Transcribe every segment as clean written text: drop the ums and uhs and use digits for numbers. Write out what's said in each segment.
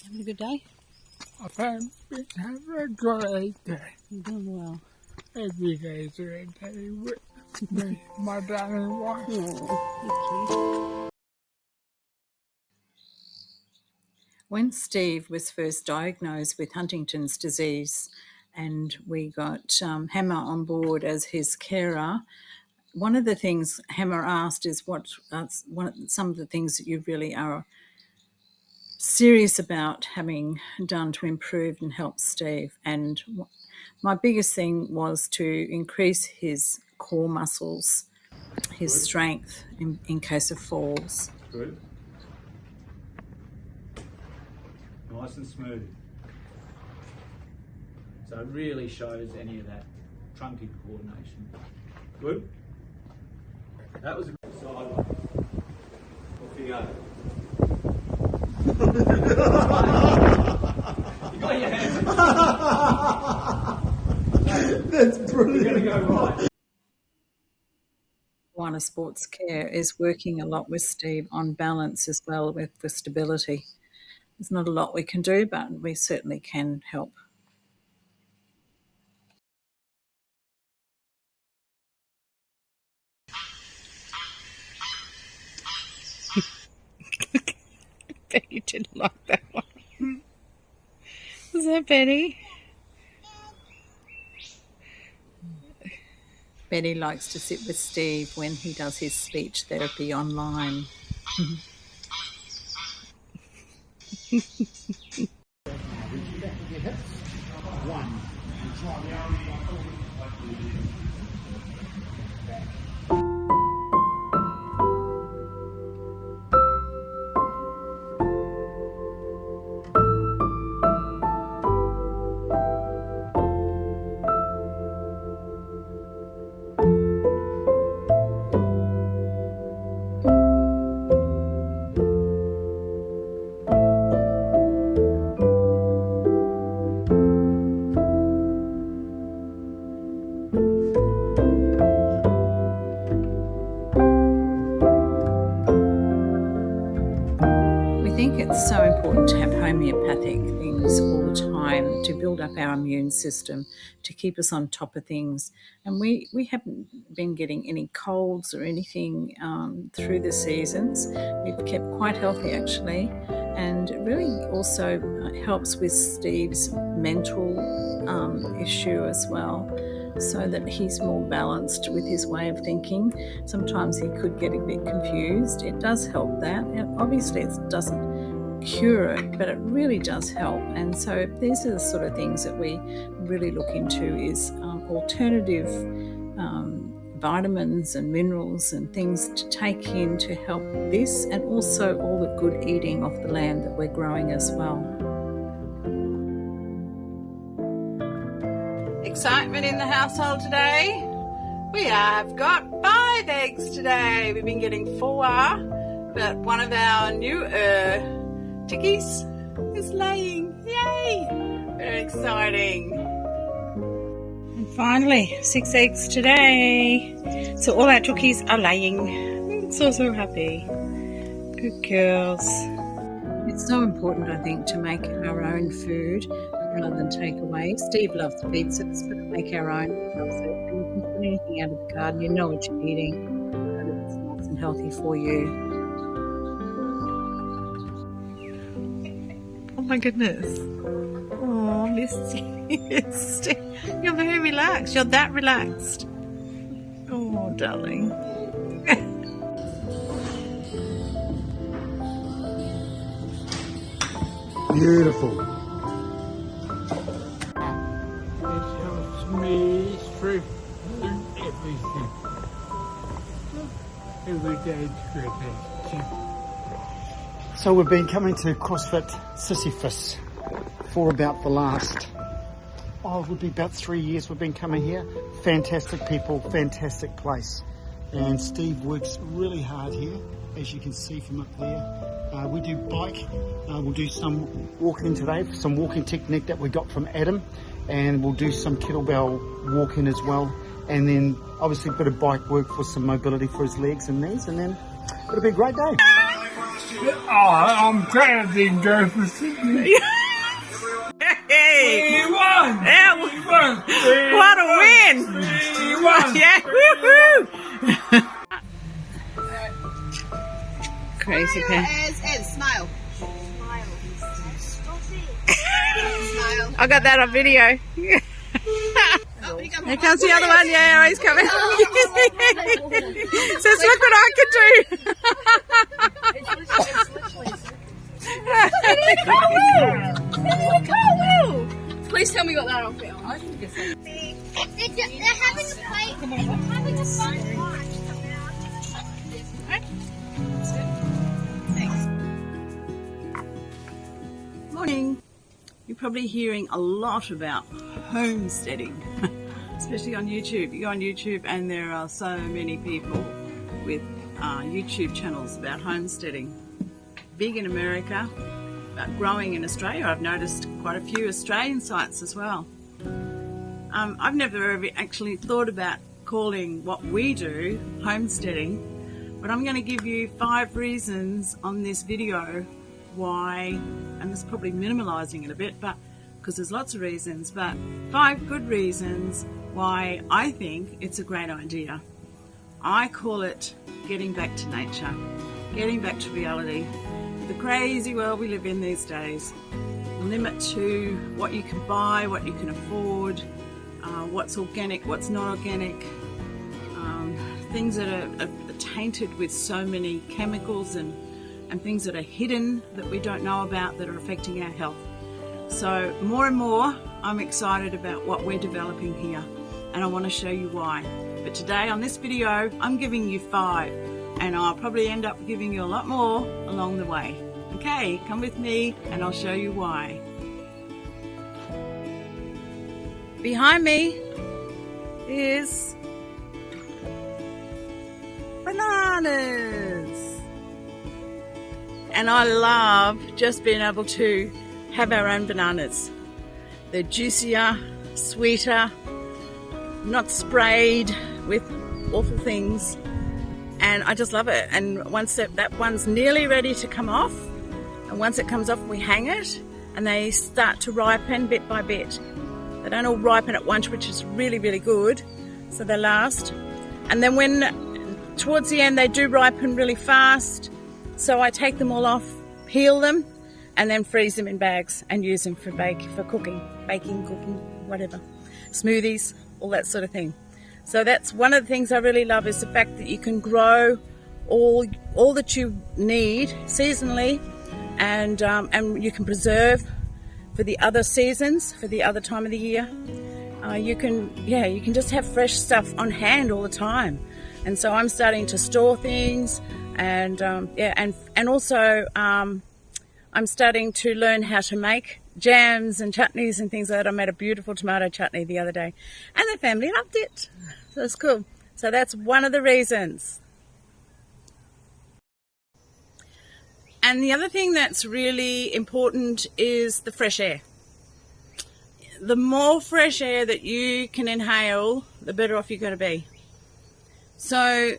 Having a good day? I've been having a great day. You're doing well. Every day is a great day with me, my darling wife. Oh, thank you. When Steve was first diagnosed with Huntington's disease and we got Hammer on board as his carer, one of the things Hammer asked is some of the things that you really are serious about having done to improve and help Steve. And my biggest thing was to increase his core muscles, his strength in case of falls. Good. Nice and smooth. So it really shows any of that trunking coordination. Good. That was a good side one. Off you go. You got your hands. That's brilliant. You're going to go right. Kiwanis Sports Care is working a lot with Steve on balance as well with the stability. There's not a lot we can do, but we certainly can help. Betty didn't like that one. Was that Betty? Betty likes to sit with Steve when he does his speech therapy online. It's so important to have homeopathic things all the time to build up our immune system, to keep us on top of things. And we haven't been getting any colds or anything through the seasons. We've kept quite healthy actually, and it really also helps with Steve's mental issue as well, so that he's more balanced with his way of thinking. Sometimes he could get a bit confused. It does help that. And obviously it doesn't cure it, but it really does help. And so these are the sort of things that we really look into, is alternative vitamins and minerals and things to take in to help this, and also all the good eating off the land that we're growing as well. Excitement in the household today. We have got 5 eggs today. We've been getting 4, but one of our new chickies is laying. Yay! Very exciting. And finally, 6 eggs today. So all our chickies are laying. So happy. Good girls. It's so important, I think, to make our own food rather than take away. Steve loves pizzas, but make our own. Loves it. And you can put anything out of the garden. You know what you're eating. And it's nice and healthy for you. Oh my goodness. Oh, Misty. You're very relaxed. You're that relaxed. Oh, darling. Beautiful. It helps me through everything. Every day is a great day. So we've been coming to CrossFit Sisyphus for about the last, it would be about 3 years we've been coming here. Fantastic people, fantastic place. And Steve works really hard here, as you can see from up there. We do bike, we'll do some walking today, some walking technique that we got from Adam, and we'll do some kettlebell walking as well. And then obviously a bit of bike work for some mobility for his legs and knees, and then it'll be a great day. I'm glad I didn't go for Sydney. Hey! We won! Yeah, We won! what a win! We won! Yeah, woohoo! Crazy pen. Smile. Smile. I got that on video. Here comes the other one. Yeah, he's coming. Says, look what I can do. Please tell me what that on film. I think it's they're having a fight. They're having a fun watch. Morning. You're probably hearing a lot about homesteading, especially on YouTube. You go on YouTube and there are so many people with YouTube channels about homesteading. Big in America, but growing in Australia. I've noticed quite a few Australian sites as well. I've never ever actually thought about calling what we do homesteading, but I'm going to give you 5 reasons on this video why, and it's probably minimalising it a bit, but because there's lots of reasons, but 5 good reasons why I think it's a great idea. I call it getting back to nature, getting back to reality. The crazy world we live in these days, limit to what you can buy, what you can afford, what's organic, what's not organic, things that are tainted with so many chemicals and things that are hidden that we don't know about that are affecting our health. So more and more I'm excited about what we're developing here, and I want to show you why. But today on this video I'm giving you 5, and I'll probably end up giving you a lot more along the way. Okay, come with me and I'll show you why. Behind me is bananas. And I love just being able to have our own bananas. They're juicier, sweeter, not sprayed with awful things, and I just love it. And once that one's nearly ready to come off, and once it comes off we hang it and they start to ripen bit by bit. They don't all ripen at once, which is really, really good, so they last. And then when towards the end they do ripen really fast, so I take them all off, peel them, and then freeze them in bags and use them for cooking, baking, whatever, smoothies, all that sort of thing. So that's one of the things I really love, is the fact that you can grow all that you need seasonally, and you can preserve for the other seasons, for the other time of the year. You can just have fresh stuff on hand all the time. And so I'm starting to store things, and also I'm starting to learn how to make jams and chutneys and things like that. I made a beautiful tomato chutney the other day, and the family loved it. So it's cool. So that's one of the reasons. And the other thing that's really important is the fresh air. The more fresh air that you can inhale, the better off you're going to be. So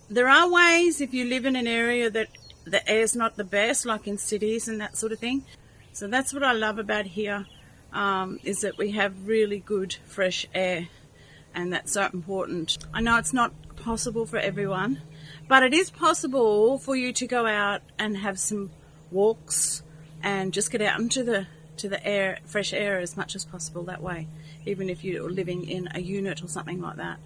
there are ways, if you live in an area that the air's not the best, like in cities and that sort of thing. So that's what I love about here, is that we have really good fresh air, and that's so important. I know it's not possible for everyone, but it is possible for you to go out and have some walks and just get out into the air, fresh air, as much as possible that way, even if you're living in a unit or something like that.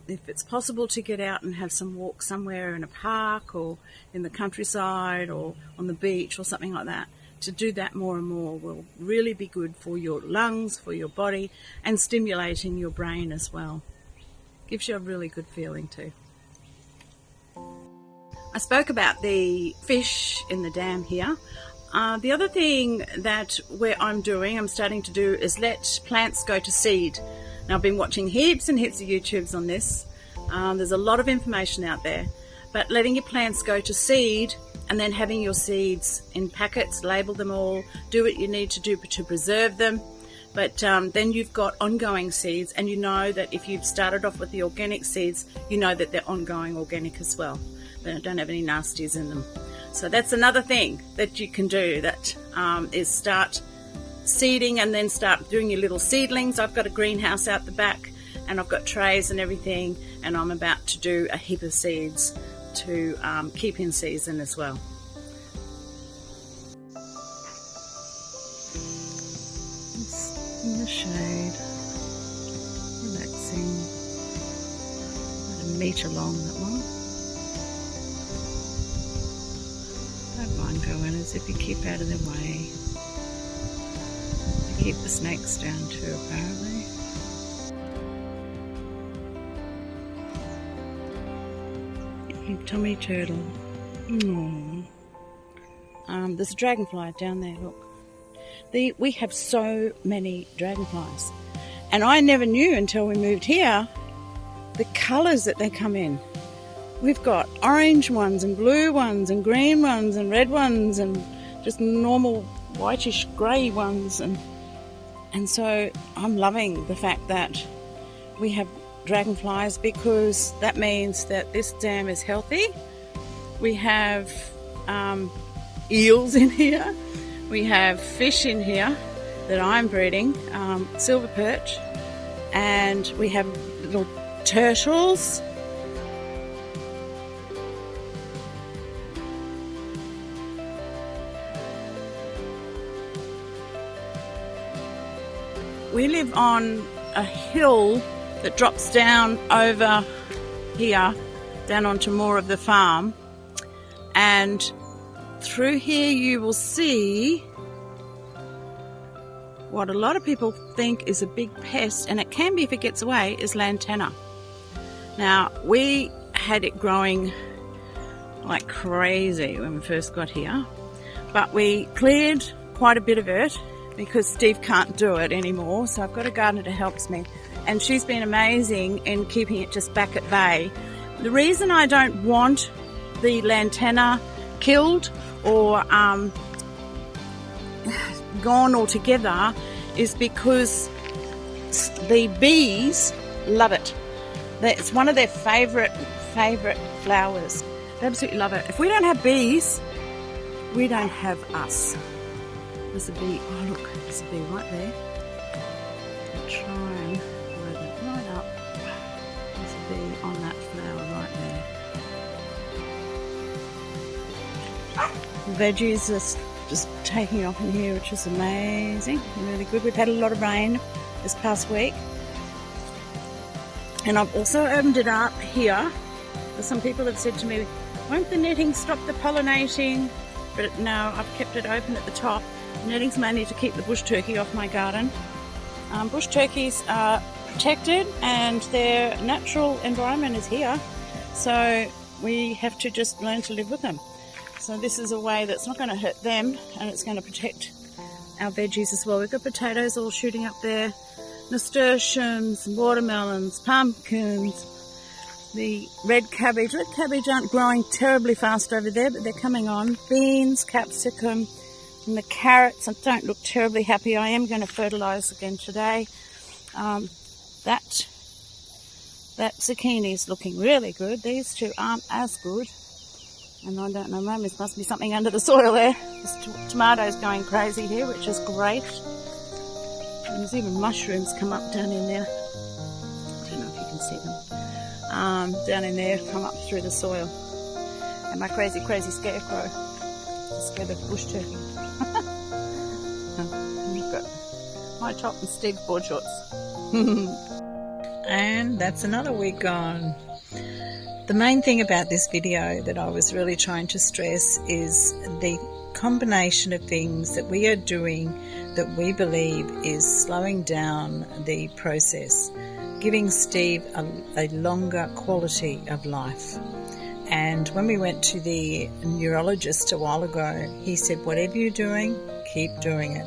If it's possible to get out and have some walk somewhere in a park or in the countryside or on the beach or something like that, to do that more and more will really be good for your lungs, for your body, and stimulating your brain as well. Gives you a really good feeling too. I spoke about the fish in the dam here. The other thing that I'm starting to do is let plants go to seed. Now, I've been watching heaps and heaps of YouTubes on this. There's a lot of information out there, but letting your plants go to seed and then having your seeds in packets, label them all, do what you need to do to preserve them. But then you've got ongoing seeds, and you know that if you've started off with the organic seeds, you know that they're ongoing organic as well. They don't have any nasties in them. So that's another thing that you can do, that is start seeding and then start doing your little seedlings. I've got a greenhouse out the back and I've got trays and everything, and I'm about to do a heap of seeds to keep in season as well. It's in the shade, relaxing, about 1 metre long, that one. Don't mind going, as if you keep out of their way. They keep the snakes down too, apparently. Tommy turtle. Aww. There's a dragonfly down there, look. We have so many dragonflies, and I never knew until we moved here the colours that they come in. We've got orange ones and blue ones and green ones and red ones and just normal whitish grey ones, and so I'm loving the fact that we have dragonflies, because that means that this dam is healthy. We have eels in here, we have fish in here that I'm breeding, silver perch, and we have little turtles. We live on a hill that drops down over here, down onto more of the farm, and through here you will see what a lot of people think is a big pest, and it can be if it gets away, is lantana. Now, we had it growing like crazy when we first got here, but we cleared quite a bit of it because Steve can't do it anymore, so I've got a gardener that helps me, and she's been amazing in keeping it just back at bay. The reason I don't want the lantana killed or gone altogether is because the bees love it. It's one of their favourite flowers. They absolutely love it. If we don't have bees, we don't have us. There's a bee. Oh look, there's a bee right there. I'll try and blow that right up. There's a bee on that flower right there. The veggies are just taking off in here, which is amazing. Really good. We've had a lot of rain this past week. And I've also opened it up here. Some people have said to me, won't the netting stop the pollinating? But no, I've kept it open at the top. The netting's mainly to keep the bush turkey off my garden. Bush turkeys are protected and their natural environment is here, so we have to just learn to live with them. So this is a way that's not going to hurt them, and it's going to protect our veggies as well. We've got potatoes all shooting up there, nasturtiums, watermelons, pumpkins, the red cabbage. Red cabbage aren't growing terribly fast over there, but they're coming on. Beans, capsicum, and the carrots don't look terribly happy. I am going to fertilise again today. That zucchini is looking really good. These two aren't as good. And I don't know, maybe there must be something under the soil there. This tomato's going crazy here, which is great. And there's even mushrooms come up down in there. I don't know if you can see them. Down in there, come up through the soil. And my crazy scarecrow scared of bush turkey. We've got my top and Steve's board shorts. And that's another week gone. The main thing about this video that I was really trying to stress is the combination of things that we are doing that we believe is slowing down the process, giving Steve a longer quality of life. And when we went to the neurologist a while ago, he said, whatever you're doing, keep doing it.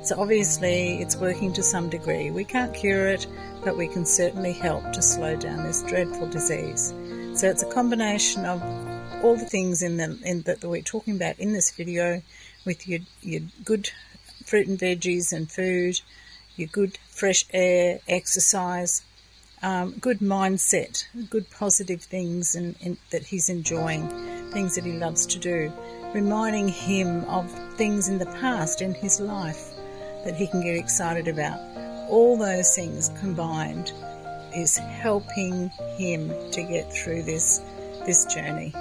So obviously it's working to some degree. We can't cure it, but we can certainly help to slow down this dreadful disease. So it's a combination of all the things that we're talking about in this video, with your good fruit and veggies and food, your good fresh air, exercise, good mindset, good positive things that he's enjoying, things that he loves to do, reminding him of things in the past in his life that he can get excited about. All those things combined is helping him to get through this journey.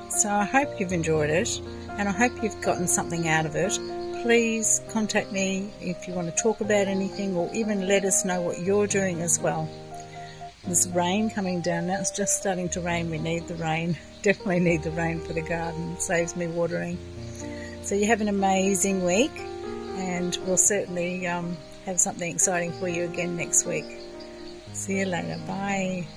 So I hope you've enjoyed it, and I hope you've gotten something out of it. Please contact me if you want to talk about anything, or even let us know what you're doing as well. There's rain coming down now. It's just starting to rain. We need the rain. Definitely need the rain for the garden. It saves me watering. So you have an amazing week, and we'll certainly have something exciting for you again next week. See you later. Bye.